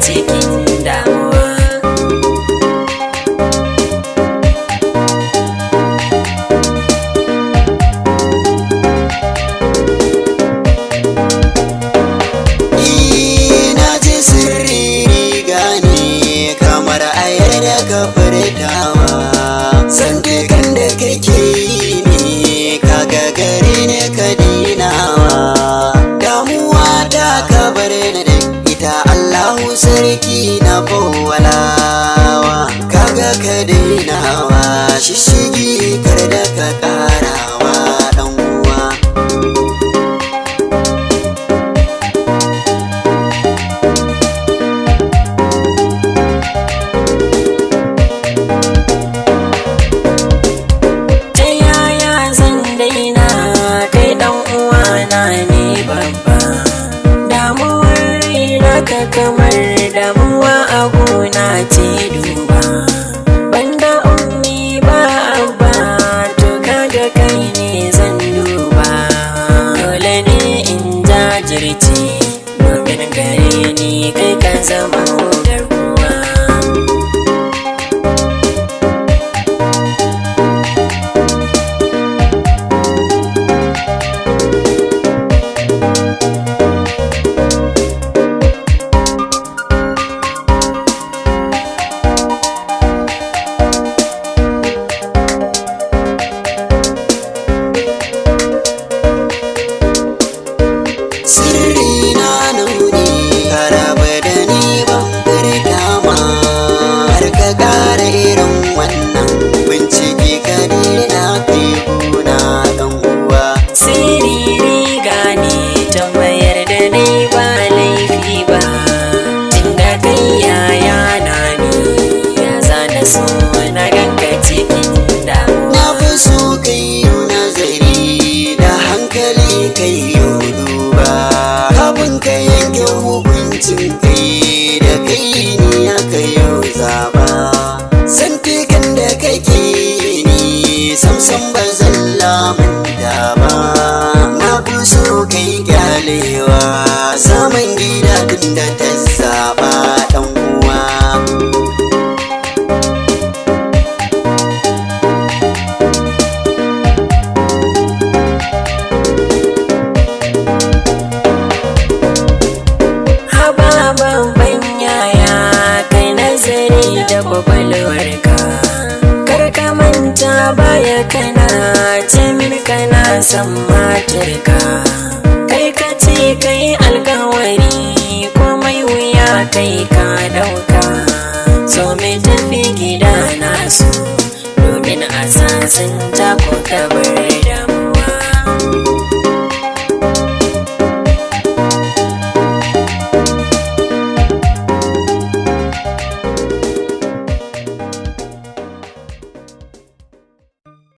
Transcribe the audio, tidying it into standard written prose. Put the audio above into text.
cikin damuwa. Ka furtawa san dukan da kake yi ne kaga gare ne ka dinawa damuwa ta ka bar ni da ita Allahu sarki na bawalawa kaga ka dinawa shishigi kar da ka karawa dan uwa. Kamar damuwa a gona ce duba banda ummi ba abba to kaga kai ne zan duba dole ne in jajirce domin gare ni kai ka zama garkuwa. Sirri na nuni karaba da ni ban furta ma har ka kara irin wannan bincike ka na kai gona dan uwa. Sirri riga ne tambayar da ni ba laifi ba tunda kai yaya na ni ya zana so na ganka cikin damuwa. Na fi so kai yau nazari da hankali kai yau duba kafin ka yanke hukuncin kai da kai ni aka yau zaba santikan da kake ni samsam ba zan lamanta ba na fi so kai gyalewa saman gida tun da ta zaba dan uwa. Babban yaya kai nazari da kwakwalwarka kar ka manta baya kana cimin kana san matarka kai ka ce kai alkawari komai wuya kai ka dauka so mai tafi gida nasu domin asasin ta ko ka bar da